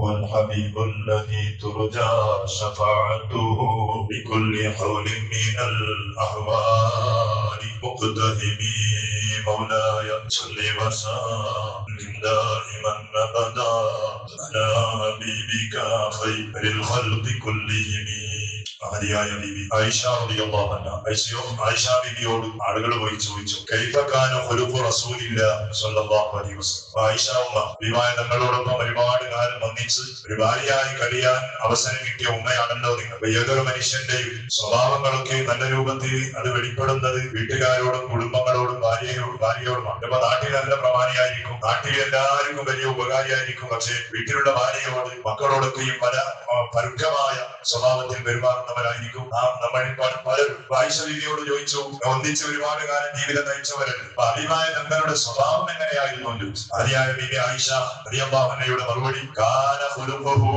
وهو الحبيب الذي ترجى شفاعته بكل حول من الأحوال مقتهمي مولاي صل وسلم دائما أبدا على حبيبك خير الخلق كلهم. മഹതിയായ ബീബി ആയിഷ റളിയല്ലാഹു അൻഹ, ആയിഷ ബീബിയോട് ആളുകൾ പോയി ചോദിച്ചു, കൈഫ കാന ഖുലുഖു റസൂലില്ലാഹി സ്വല്ലല്ലാഹു അലൈഹി വസല്ലം. ആയിഷ ഉമ്മ ബീബിമായ തങ്ങളോടൊപ്പം ഒരുപാട് കാലം ഒന്നിച്ച് ഒരു ഭാര്യയായി കഴിയാൻ അവസരം കിട്ടിയ ഉമ്മയാണല്ലോ നിങ്ങൾ. ഏതൊരു മനുഷ്യന്റെയും സ്വഭാവങ്ങളൊക്കെ നല്ല രൂപത്തിൽ അത് വെളിപ്പെടുന്നത് വീട്ടുകാരോടും കുടുംബങ്ങളോടും ഭാര്യയോടുമാണ്. ഇപ്പൊ നാട്ടിൽ നല്ല പ്രമാണിയായിരിക്കും, നാട്ടിൽ എല്ലാവർക്കും വലിയ ഉപകാരിയായിരിക്കും. പക്ഷെ വീട്ടിലുള്ള ഭാര്യയോട് മക്കളോടൊക്കെയും പല പരുക്കമായ സ്വഭാവത്തിൽ പെരുമാറുന്നവരായിരിക്കും നമ്മളിൽ പലരും. ആയിഷ ബീവിയോട് ചോദിച്ചു, ഒന്നിച്ച് ഒരുപാട് കാലം ജീവിതം നയിച്ചവരല്ല, അഭിമായ തങ്ങളുടെ സ്വഭാവം എങ്ങനെയായിരുന്നു എന്ന് ചോദിച്ചു. ആര്യായ ബീവി ആയിഷ റളിയല്ലാഹു അൻഹയുടെ മറുപടി, കാന ഖുലുഖുഹു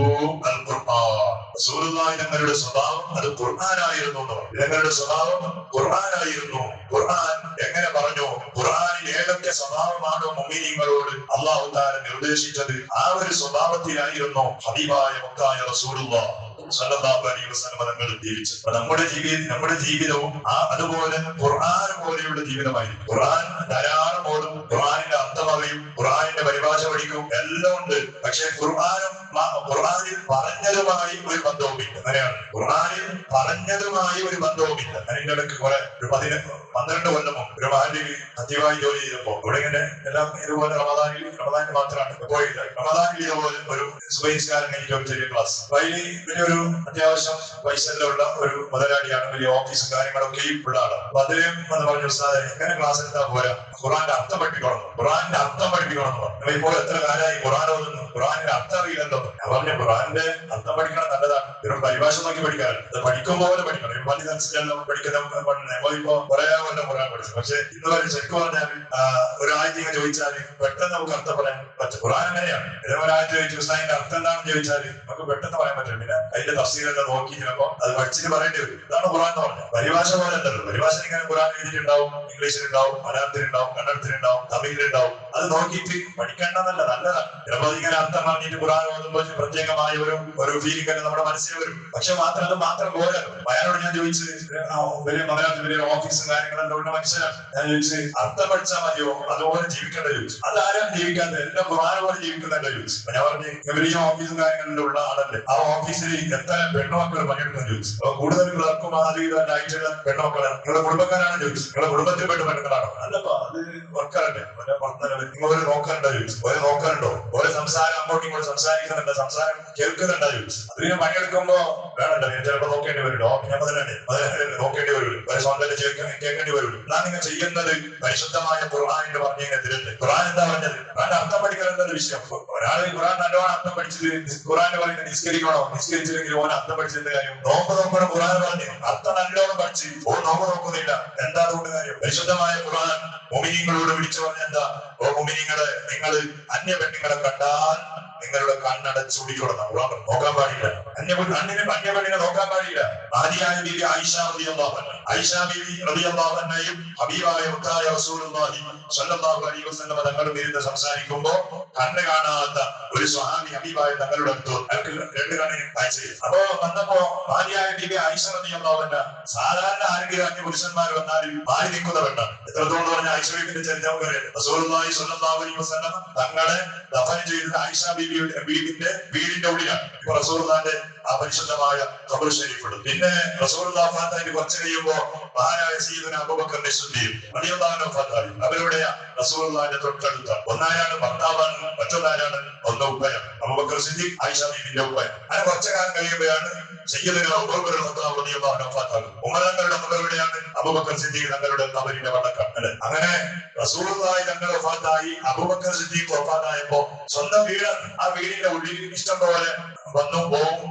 അൽ ഖുർആൻ. റസൂലുള്ളാഹി തങ്ങളുടെ സ്വഭാവം അത് ഖുർആനായിരുന്നു എന്ന് പറഞ്ഞു. തങ്ങളുടെ സ്വഭാവം ഖുർആനായിരുന്നു. ഖുർആൻ എങ്ങനെ പറഞ്ഞു? ഖുർആനിൽ ഏതൊക്കെ സ്വഭാവമാണോ മുഅ്മിനീങ്ങളോട് അല്ലാഹു തആല നിർദ്ദേശിച്ചത്, ആ ഒരു സ്വഭാവത്തിലായിരുന്നു ഹബീബായ മുത്തായ റസൂലുള്ളാഹി സ്വല്ലല്ലാഹു അലൈഹി വസല്ലം തങ്ങൾ ജീവിച്ചത്. നമ്മുടെ ജീവിതവും അതുപോലെ ഖുർആൻ പോലെയുള്ള ജീവിതമായിരിക്കും. ഖുർആൻ ധാരാളം ഓടും, ഖുർആനിന്റെ അർത്ഥം അറിയും, ഖുർആനിന്റെ പരിഭാഷ പഠിക്കും, എല്ലാം ഉണ്ട്. പക്ഷെ ഖുർആനിൽ പറഞ്ഞതുമായി ഒരു ബന്ധവുമില്ല. അങ്ങനെയാണ്, ഖുർആനിൽ പറഞ്ഞതുമായി ഒരു ബന്ധവുമില്ല. അതിന്റെ ഇടയ്ക്ക് കുറെ 12 കൊല്ലമോ ഒരു മഹല്ലിൽ അത്യവായി ജോലി ചെയ്തപ്പോ ഇവിടെ ഇങ്ങനെ എല്ലാം ഇതുപോലെ റമദാനിൽ മാത്രമാണ് പോയില്ല. റമദാനിൽ ഇതുപോലെ ഒരു സുബൈസ്കാരൻ എനിക്ക് ഒരു ചെറിയ ക്ലാസ്. അതിൽ വലിയൊരു അത്യാവശ്യം പൈസയിലുള്ള ഒരു മുതലാളിയാണ്, വലിയ ഓഫീസും കാര്യങ്ങളൊക്കെയും ഉള്ള ആളാണ്. അപ്പൊ അദ്ദേഹം എന്ന് പറഞ്ഞു, ഉസ്താദേ എങ്ങനെ ക്ലാസ് എടുത്താൽ പോരാ, ഖുർആന്റെ അർത്ഥം പഠിപ്പിക്കണം, ഖുർആന്റെ അർത്ഥം പഠിപ്പിക്കണം എന്ന് പറഞ്ഞു. ഇപ്പോൾ എത്ര കാലമായി ഖുർആൻ ഓതുന്നു, ഖുർആനിന്റെ അർത്ഥം അറിയില്ലല്ലോ. ഞാൻ പറഞ്ഞു, ഖുർആന്റെ അർത്ഥം പഠിക്കണം നല്ലതാണ്, വെറും പരിഭാഷ നോക്കി പഠിക്കാറില്ല, അത് പഠിക്കുമ്പോൾ പോലെ പഠിക്കണം. പള്ളി തൻസിലെല്ലാം പഠിക്കുന്ന ഇപ്പൊ കുറെ കൊല്ലം ഖുർആൻ പഠിച്ചു. പക്ഷെ ഇന്ന് വരെ ശരിക്കും പറഞ്ഞാൽ ഒരാഴ്ച ചോദിച്ചാൽ പെട്ടെന്ന് നമുക്ക് അർത്ഥം പറയാൻ പറ്റും. ഖുർആൻ അങ്ങനെയാണ്. ഒരാഴ്ച ചോദിച്ചു ഉസ്താദിന്റെ അർത്ഥം എന്താണെന്ന് ചോദിച്ചാൽ നമുക്ക് പെട്ടെന്ന് പറയാൻ പറ്റും. പിന്നെ അതിന്റെ തഫ്സീറൊക്കെ നോക്കി ചിലപ്പോ അത് പഠിച്ചിട്ട് പറയേണ്ടി വരും. ഇതാണ് ഖുർആൻ എന്ന് പറഞ്ഞത്. പരിഭാഷ പോലെ ഉണ്ടല്ലോ, പരിഭാഷ ഇങ്ങനെ ഖുർആൻ എഴുതിയിട്ടുണ്ടാവും, ഇംഗ്ലീഷിലുണ്ടാവും, മലയാളത്തിലുണ്ടാവും, കന്നഡത്തിലുണ്ടാവും, തമിഴിലുണ്ടാവും. അത് നോക്കിയിട്ട് പഠിക്കേണ്ടതല്ല, നല്ലതാണ്. ചിലപ്പോൾ അതിങ്ങനെ അർത്ഥം പറഞ്ഞിട്ട് ഖുർആൻ ഓതുമ്പോൾ പ്രത്യേകമായ ഒരു ഫീലിംഗ് ഒക്കെ നമ്മുടെ മനസ്സിൽ വരും. പക്ഷെ അത് മാത്രം പോരാ. അയാളോട് ഞാൻ ചോദിച്ചു, വലിയ മലയാളത്തിൽ വലിയ ഓഫീസും കാര്യങ്ങളെല്ലാം ഉള്ള മനുഷ്യനാണ്. ഞാൻ ചോദിച്ചു, അർത്ഥം പഠിച്ചാൽ മതിയോ അതുപോലെ ജീവിക്കേണ്ട ചോദിച്ചു. അതാരും ജീവിക്കാത്ത എല്ലാം ഖുർആൻ പോലെ ജീവിക്കുന്നുണ്ടോ ചോദിച്ചു. ഞാൻ പറഞ്ഞു, വലിയ ഓഫീസും കാര്യങ്ങളിലും ഉള്ള ആളല്ലേ, ആ ഓഫീസിൽ എത്ര പെണ്ണുമക്കൾ പണിയെടുക്കാൻ ചോദിച്ചു. അപ്പൊ കൂടുതൽ ക്ലർക്കും ആയിട്ടുള്ള പെണ്ണുമക്കളാണ്. നിങ്ങളുടെ കുടുംബക്കാരാണ് ചോദിച്ചു. നിങ്ങളുടെ കുടുംബത്തിൽപ്പെട്ട പെണ്ണുങ്ങളാണോ? അല്ലപ്പോ അത് വർക്കാറല്ലേ, നിങ്ങൾ ഒരു നോക്കാനുണ്ടോ ചോദിച്ചു. ഒരു നോക്കാനുണ്ടോ? ഒരു സംസാരം അങ്ങോട്ടും ഇങ്ങോട്ട് സംസാരിക്കുന്നുണ്ടോ, സംസാരം കേൾക്കുന്നുണ്ടോ ചോദിച്ചു. അതിന് പണിയെടുക്കുമ്പോ വേണല്ലോ, ചിലപ്പോ നോക്കേണ്ടി വരുമല്ലോ. ഞാൻ മുതലേ നോക്കേണ്ടി വരുമല്ലോ, ഒരു സ്വന്തം കേൾക്കേണ്ടി വരുമല്ലോ. എന്നാ നിങ്ങൾ ചെയ്യുന്നത് പരിശുദ്ധമായ ഖുർആനിന്റെ പറഞ്ഞതിനെതിരല്ലേ. ഖുർആൻ എന്താ പറഞ്ഞത്? ഖുർആന്റെ അർത്ഥം പഠിക്കൽ എന്നൊരു വിഷയം. ഒരാൾ ഖുർആൻ നല്ലോണം അർത്ഥം പഠിച്ചത് ഖുർആൻ പറയുന്നത് നിസ്കരിക്കണോ, നിസ്കരിച്ചില്ലെങ്കിൽ ഓൻ അർത്ഥം പഠിച്ചതിന്റെ കാര്യം. നോമ്പ് നോക്കണം ഖുർആൻ പറഞ്ഞു, അർത്ഥം നല്ലോണം പഠിച്ച് ഓ നോമ്പ് നോക്കുന്നില്ല, എന്താ അതുകൊണ്ട് കാര്യം? പരിശുദ്ധമായ ഖുർആൻ മുഅ്മിനീങ്ങളോട് വിളിച്ചു പറഞ്ഞ എന്താ? ഓ മുഅ്മിനീങ്ങളെ, നിങ്ങൾ അന്യ പെണ്ണുങ്ങളെ കണ്ടാൽ നിങ്ങളുടെ കണ്ണടച്ചുടിക്കണം, നോക്കാൻ പാടില്ല. അന്യ പെണ്ണിനെ നോക്കാൻ പാടില്ല. ആദിയായ ബീവി ആയിഷ റളിയല്ലാഹു അൻഹ, ആയിഷ ബീവി റളിയല്ലാഹു അൻഹയും ഹബീബായ മുത്തായ റസൂലുള്ളാഹി സ്വല്ലല്ലാഹു അലൈഹി വസല്ലം തങ്ങളും ഇരുന്ന് സംസാരിക്കുമ്പോ കണ്ണ് കാണാത്ത ഒരു സ്വഹാബി ഹബീബായ തങ്ങളുടെ അടുത്ത് അയാൾക്ക് 2 കണ്ണിന് കാഴ്ച. അപ്പോ വന്നപ്പോ ആദിയായ ബീവി ആയിഷ റളിയല്ലാഹു അൻഹ സാധാരണ ആരെങ്കിലും അന്യ പുരുഷന്മാർ വന്നാലും മാറി നിൽക്കുന്ന പെണ്ണാണ്. എത്രത്തോളം പറഞ്ഞ ആയിഷ ബീവിന്റെ ചരിത്രം റസൂലുള്ളാഹി സ്വല്ലല്ലാഹു അലൈഹി വസല്ലം തങ്ങളെ ദഫൻ ചെയ്തത് ആയിഷ ബീവിയുടെ വീടിന്റെ ഉള്ളിലാണ്. ഇപ്പൊ റസൂലുള്ളാഹിന്റെ ആ പരിശുദ്ധമായ ഖബർ ഷരീഫുണ്ട്. പിന്നെ റസൂലുള്ളാഹി വഫാത്തായിട്ട് കുറച്ച് കഴിയുമ്പോ മഹാനായ സയ്യിദുനാ അബൂബക്കർ സിദ്ദീഖ് റളിയല്ലാഹു അൻഹു വഫാത്തായി. അവരുടെ റസൂലുള്ളാഹിന്റെ തൊട്ടടുത്ത ഒന്നായാണ് ഭർത്താവാണ്, മറ്റൊന്നായാണ് ഉപ്പയാണ്. അബൂബക്കർ സിദ്ദീഖ് ആയിഷ ബീവിന്റെ ഉപ്പയാണ്. അങ്ങനെ കുറച്ചു കാലം കഴിയുമ്പോഴാണ് സയ്യിദുനാ ഉമർ റളിയല്ലാഹു അൻഹു വഫാത്തായി. ഉമർ തങ്ങളുടെ മകളുടെയാണ് അബൂബക്കർ സിദ്ദീഖ് തങ്ങളുടെ ഖബറിന്റെ വടക്കം. അങ്ങനെ റസൂലുള്ളാഹി തങ്ങൾ വഫാത്തായി, അബൂബക്കർ സിദ്ദീഖ് വഫാത്തായപ്പോ സ്വന്തം വീട്, ആ വീടിന്റെ ഉള്ളിൽ ഇഷ്ടം പോലെ വന്നു പോവും,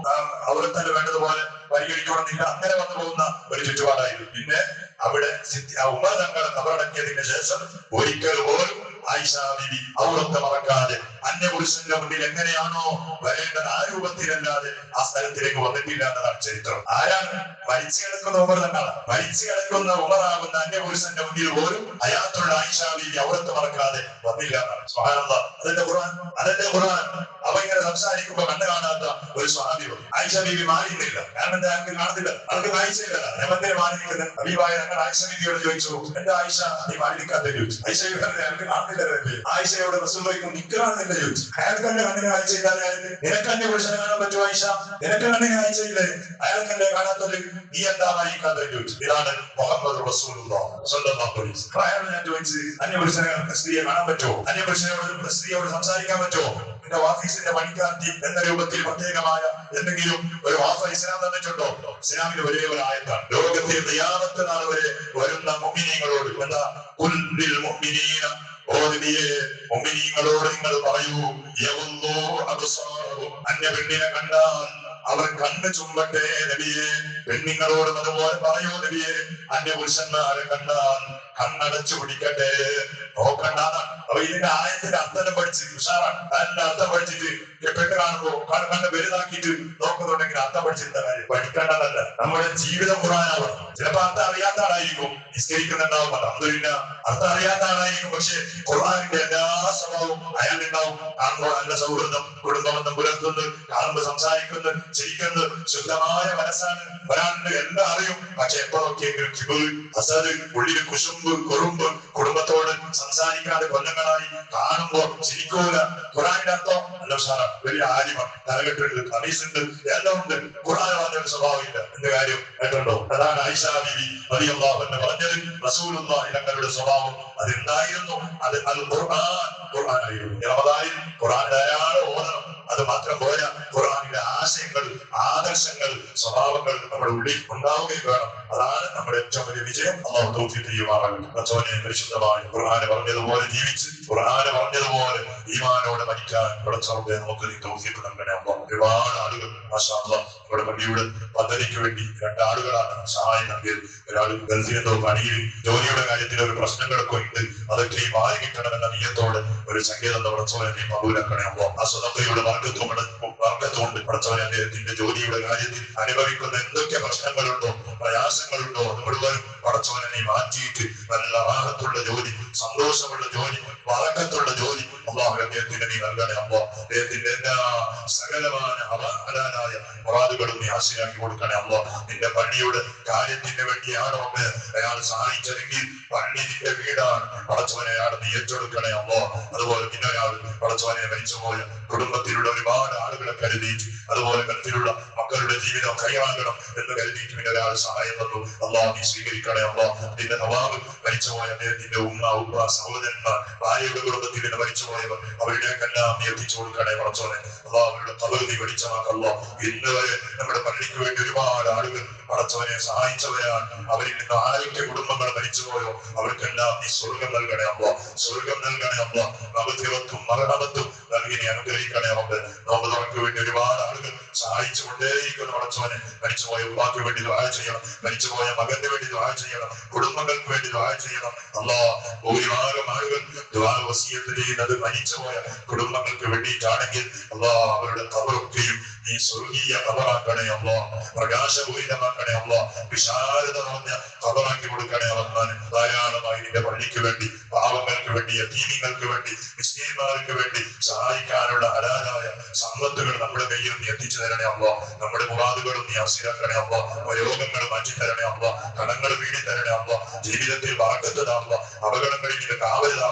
അവിടെ തന്നെ വേണ്ടതുപോലെ പരിഗണിക്കണമെന്നില്ല, അങ്ങനെ വന്നു പോകുന്ന ഒരു ചുറ്റുപാടായിരുന്നു. പിന്നെ അവിടെ ഉമർ തങ്ങളെ ഖബറടക്കിയതിന് ശേഷം ഒരിക്കൽ പോലും ആയിഷ ബീവി ഔറത്ത് മറക്കാതെ അന്യപുരുഷന്റെ മുന്നിൽ എങ്ങനെയാണോ വരേണ്ടത് ആ രൂപത്തിലല്ലാതെ ആ സ്ഥലത്തിലേക്ക് വന്നിട്ടില്ല എന്നതാണ് ചരിത്രം. ആരാണ്? മരിച്ചു കിടക്കുന്ന ഉമർ തങ്ങളാണ്. മരിച്ചു കിടക്കുന്ന ഉമറാകുന്ന അന്യപുരുഷന്റെ മുന്നിൽ പോലും അയാത്തുള്ള ആയിഷ ബീവി ഔറത്ത് മറക്കാതെ വന്നില്ല എന്നാണ്. സുബ്ഹാനല്ലാഹ്. അതിന്റെ ഖുർആൻ അവ ഇങ്ങനെ സംസാരിക്കുമ്പോ കണ്ടു കാണാത്ത ഒരു സ്വഹാബി ആയിഷ ബീവി മാറിയില്ല. കാരണം എന്താ? ഞങ്ങൾക്ക് കാണുന്നില്ല, അവർക്ക് കാഴ്ചയില്ല. ഞങ്ങളെ മാറി നിൽക്കുന്നത് ഹബീബായ ഞങ്ങൾ ആയിഷ ബീവിയോട് ചോദിച്ചു, എന്താ ആയിഷ നീ മാറി നിൽക്കാത്ത ചോദിച്ചു. ആയിഷ ഞങ്ങൾക്ക് കാണുന്നില്ല. ആയിഷയോട് റസൂലുള്ളാഹി നിൽക്കാണെന്നില്ല ചോദിച്ചു. അയാൾക്ക് തന്നെ കണ്ണിന് കാഴ്ച ചെയ്താലേ നിനക്ക് എന്നെ പുരുഷനെ കാണാൻ പറ്റുമോ ആയിഷ? നിനക്ക് കണ്ണിന് കാഴ്ചയില്ലേ? അയാൾക്ക് എന്നെ കാണാത്തത് നീ എന്താ മാറിക്കാത്ത ചോദിച്ചു. ഇതാണ് മുഹമ്മദ് റസൂലുള്ളാഹി സ്വല്ലല്ലാഹു അലൈഹി വസല്ലം. അയാളോട് ഞാൻ ചോദിച്ചു, അന്യപുരുഷനെ സ്ത്രീയെ കാണാൻ പറ്റുമോ? അന്യപുരുഷനോട് സ്ത്രീയോട് സംസാരിക്കാൻ പറ്റുമോ? എന്റെ ഓഫീസിന്റെ പണിക്കാർത്തി എന്ന രൂപത്തിൽ പ്രത്യേകമായ എന്തെങ്കിലും ഒരു ഓഫർ ഇസ്ലാം തന്നിട്ടുണ്ടോ? ഇസ്ലാമിന്റെ ഒരേ ഒരു ആയത്താണ്. ലോകത്തിൽ ഖിയാമത്ത് നാൾ വരെ വരുന്ന മുഅ്മിനീങ്ങളോട് എന്താ? ഖുൽ ലിൽ മുഅ്മിനീന, ഓ നബിയേ മുഅ്മിനീങ്ങളോട് നിങ്ങൾ പറയൂ, യഗുദ്ദൂ അബ്സാറഹും, അന്യ പെണ്ണിനെ കണ്ടാൽ അവർ കണ്ണ് ചുമ്പട്ടെ നബിയെ. പെണ്ണുങ്ങളോടും അതുപോലെ പറയൂ നബിയെ, അന്യപുരുഷന്മാരെ കണ്ടാൽ കണ്ണടച്ചു പിടിക്കട്ടെ, നോക്കണ്ടാണ്. അപ്പൊ ഇതിന്റെ ആയത്തിന്റെ അർത്ഥം പഠിച്ച് ഉഷാറാണ്. അതിന്റെ അർത്ഥം പഠിച്ചിട്ട് പെണ്ണ് കാണുമ്പോ കണ്ണ് വലുതാക്കിയിട്ട് നോക്കുന്നുണ്ടെങ്കിൽ അർത്ഥം പഠിച്ചിരുന്ന കാര്യം പഠിക്കേണ്ടതല്ല. നമ്മുടെ ജീവിതം ഖുർആനാവണം. ചിലപ്പോ അർത്ഥം അറിയാത്ത ആളായിരിക്കും നിസ്കരിക്കുന്നുണ്ടാവും, അൽഹംദുലില്ലാ അർത്ഥം അറിയാത്ത ആളായിരിക്കും. പക്ഷെ ഖുർആനിന്റെ എല്ലാ സ്വഭാവവും അയാളുണ്ടാവും. കാണുമ്പോൾ നല്ല സൗഹൃദം, കുടുംബബന്ധം പുലർത്തുന്നു, കാണുമ്പോൾ സംസാരിക്കുന്നു, ചിരിക്കുന്നു, ശുദ്ധമായ മനസ്സാണ് ഒരാളുടെ എല്ലാം അറിയും. പക്ഷെ എപ്പോഴൊക്കെയെങ്കിലും കിബിർ, ഹസദ്, ഉള്ളിൽ കുശുമ്പ്, കുറുമ്പ്, കുടുംബത്തോട് സംസാരിക്കാതെ കൊല്ലങ്ങളായി കാണുമ്പോ ചിരിക്കൂല. ഖുർആനിന്റെ അർത്ഥം നല്ല ഉഷാറാണ്. വലിയ ആലിമാണ്, തലകെട്ടുണ്ട്, കമീസുണ്ട്, എല്ലാം ഉണ്ട്. ഖുർആൻ പറഞ്ഞൊരു സ്വഭാവം ഇല്ല. എന്റെ കാര്യം കേട്ടുണ്ടോ? അതാണ് ആയിഷ ബീവി റളിയല്ലാഹു അൻഹ പറഞ്ഞത്. റസൂലുള്ളാഹി തങ്ങളുടെ സ്വഭാവം അതുണ്ടായിരുന്നു. അത് അൽ ഖുർആനായിരുന്നു. റമദാനിൽ ഖുർആൻ ധാരാളം ഓതണം. അത് മാത്രം പോരാ, ഖുർആനിലെ ആശയങ്ങൾ, ആദർശങ്ങൾ, സ്വഭാവങ്ങൾ നമ്മുടെ ഉള്ളിൽ ഉണ്ടാവുകയും വേണം. അതാണ് നമ്മുടെ ഏറ്റവും വലിയ വിജയം. അല്ലാഹു തൗഫീഖ് ചെയ്യുമാറാകട്ടെ. റസൂലിനെ പരിശുദ്ധമായ ഖുർആൻ പറഞ്ഞതുപോലെ ജീവിച്ച്, ഖുർആൻ പറഞ്ഞതുപോലെ ഈമാനോടെ മരിക്കാൻ പടച്ചറബ്ബേ നമുക്ക് നീ തൗഫീഖ് നൽകണേ അല്ലാഹ്. ഒരുപാട് ആളുകൾ മാഷാ അല്ലാഹ് നമ്മുടെ പള്ളിയുടെ പദ്ധതിക്ക് വേണ്ടി രണ്ടാളുകളാണ് സഹായം നൽകിയത്. ഒരാൾ ഗൾഫിലെന്തോ പണിയിൽ ജോലിയുടെ കാര്യത്തിൽ ഒരു പ്രശ്നങ്ങളൊക്കെ ഉണ്ട്, അതൊക്കെ മാറി കിട്ടണമെന്ന നിയ്യത്തോടെ ഒരു സംഗീതം പടച്ചവനെ മഹൂലാക്കണേ അല്ലാഹ്. ആ സ്വതക്കയുടെ വർക്കത്തുകൊണ്ട് പടച്ചവനെ അദ്ദേഹത്തിന്റെ ജോലിയുടെ കാര്യത്തിൽ അനുഭവിക്കുന്ന എന്തൊക്കെ പ്രശ്നങ്ങളുണ്ടോ, പ്രയാസങ്ങളുണ്ടോ, അത് മുഴുവനും പടച്ചവനെ നീ മാറ്റിയിട്ട് നല്ല റാഹത്തുള്ള ജോലി, സന്തോഷമുള്ള ജോലി, ബറക്കത്തുള്ള ജോലി അല്ലാഹു അദ്ദേഹത്തിന് നീ നൽകണേ അല്ലാഹ്. അദ്ദേഹത്തിന്റെ എല്ലാ സകലമായ ഹലാലായ മുറാദുകളും നീ ഹാസിലാക്കി കൊടുക്കണേ അല്ലാഹ്. നിന്റെ പള്ളിയുടെ കാര്യത്തിന് വേണ്ടിയാണോ അയാൾ സഹായിച്ചതെങ്കിൽ പള്ളി നിന്റെ വീടാണ് പടച്ചവനെ, അയാൾ നീ ഏറ്റെടുക്കണേ അല്ലാഹ്. അതുപോലെ പിന്നെ ഒരാൾ പടച്ചവനെ മരിച്ചുപോയ കുടുംബത്തിലുള്ള ഒരുപാട് ആളുകളെ കരുതിയിട്ട്, അതുപോലെ ഗൾഫിലുള്ള മക്കളുടെ ജീവിതം കൈയാകണം എന്ന് കരുതിയിട്ട് പിന്നെ ഒരാൾ സഹായം തന്നു. അല്ലാഹ് നീ സ്വീകരിക്കണേ അല്ലാഹ്. നിന്റെ നവാബ് മരിച്ചുപോയ അദ്ദേഹത്തിന്റെ ഉമ്മ, ഉപ്പ, സഹോദരന്മാർ, ഭാര്യയുടെ കുടുംബത്തിൽ നിന്ന് മരിച്ചുപോയവർ, അവരുടെയൊക്കെല്ലാം നീ എത്തിച്ചു കൊടുക്കണേ പടച്ചവനെ. അല്ലാഹ് അവരുടെ ഖബർ നീ വെളിച്ചമാക്കല്ലോ. ഇന്ന് വരെ നമ്മുടെ പള്ളിക്ക് വേണ്ടി ഒരുപാട് ആളുകൾ പടച്ചവനെ സഹായിച്ചവരാണ്. അവരിൽ നിന്ന് ആരൊക്കെ കുടുംബങ്ങൾ മരിച്ചുപോയോ അവർക്കെല്ലാം നീ സ്വർഗം നൽകണേ അല്ലാഹ്. സ്വർഗം നൽകണേ അല്ലാഹ്. മഗ്ഫിറത്തും മർഹമത്തും നൽകി നീ അനുഗ്രഹിക്കണേ അല്ലാഹ്. നോമ്പ് തുറക്ക് വേണ്ടി ഒരുപാട് ആളുകൾ സഹായിച്ചുകൊണ്ടേയിരിക്കുന്ന പടച്ചവനെ, മരിച്ചുപോയ ഉമ്മാക്ക് വേണ്ടി ദുആ ചെയ്യണം, മരിച്ചുപോയ മകന്റെ വേണ്ടി ദുആ ചെയ്യണം, കുടുംബങ്ങൾക്ക് വേണ്ടി ദുആ ചെയ്യണം അല്ലാഹ്. ഭൂരിഭാഗം ആളുകൾ ദുആ വസിയത്ത് ചെയ്യുന്നത് മരിച്ചുപോയ കുടുംബങ്ങൾക്ക് വേണ്ടിയിട്ടാണെങ്കിൽ അല്ലാഹ് അവരുടെ ഖബറൊക്കെയും നീ സ്വർഗീയ ഖബറാക്കണേ അല്ലാഹ്. പ്രകാശപൂരിതമാക്കണേ അല്ലാഹ്. വിശാലത നിറഞ്ഞ ഖബറാക്കി കൊടുക്കണേ റഹ്മാൻ. ധാരാളമായി നിന്റെ പള്ളിക്ക് വേണ്ടി, പാവങ്ങൾക്ക് വേണ്ടി, യതീമിങ്ങൾക്ക് വേണ്ടി, മിസ്കീന്മാർക്ക് വേണ്ടി സഹായിക്കാനുള്ള ഹലാലായ സമ്പത്തുകൾ നമ്മുടെ കയ്യിൽ നീ എത്തിച്ചു തരണേ അല്ലാഹ്. നമ്മുടെ മുറാദുകളും നീ ഹാസിലാക്കണേ അല്ലാഹ്. രോഗങ്ങൾ മാറ്റി തരണേ അല്ലാഹ്. കടങ്ങൾ വീടി തരണേ അല്ലാഹ്. ജീവിതത്തിൽ ബറക്കത്ത് താ അല്ലാഹ്. അപകടങ്ങളിൽ നിന്റെ കാവൽ താ.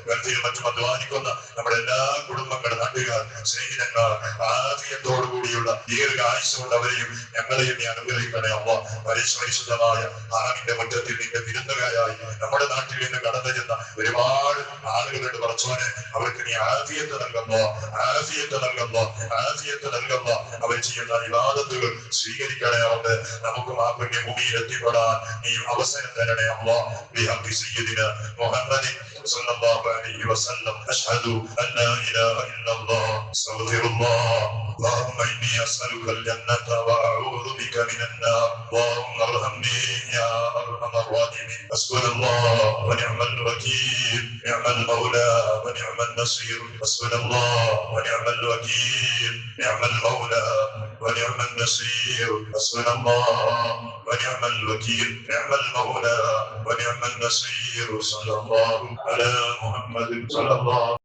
ഗൾഫിലും മറ്റും അധ്വാനിക്കുന്ന നമ്മുടെ എല്ലാ കുടുംബങ്ങളും, നാട്ടുകാർ, സ്നേഹിതന്മാർ, ആഫിയത്തോടുകൂടിയുള്ള ദീർഘായുസ്സുള്ളവരെയും ഞങ്ങളെയും നീ അനുഗ്രഹിക്കണേ അല്ലാഹ്. പരിശുദ്ധമായ ഹറമിന്റെ മുറ്റത്തിൽ നിന്റെ വിരുന്നുകാരായി നമ്മുടെ നാട്ടിൽ നിന്ന് കടന്നു ചെന്ന ഒരുപാട് ആളുകളുടെ പടച്ചവനെ, അവർക്ക് നീ ആഫിയത്ത് നൽകുന്നു, ആഫിയത്ത് നൽകുന്നു, ആഫിയത്ത് നൽകുന്നു. അവർ ചെയ്യുന്ന ഇബാദത്തുകൾ സ്വീകരിക്കണേ അല്ലാഹ്. നമുക്കും ആ പുണ്യഭൂമിയിൽ എത്തിപ്പെടാൻ നീ അവസരം തരണേ അല്ലാഹ്. ബിഹഖി സയ്യിദിന മുഹമ്മദ് സല്ലല്ലാഹു അലൈഹി വസല്ലം. അശ്ഹദു അൻ ലാ ഇലാഹ ഇല്ലല്ലാഹ്. استغفر الله. اللهم إني أسألك الجنة وأعوذ بك من النار. اللهم ارحمني يا أرحم الراحمين. حسبنا الله ونعم الوكيل، نعم المولى ونعم النصير. حسبنا الله ونعم الوكيل، نعم المولى ونعم النصير. حسبنا الله ونعم الوكيل، نعم المولى ونعم النصير. صلى الله على محمد صلى الله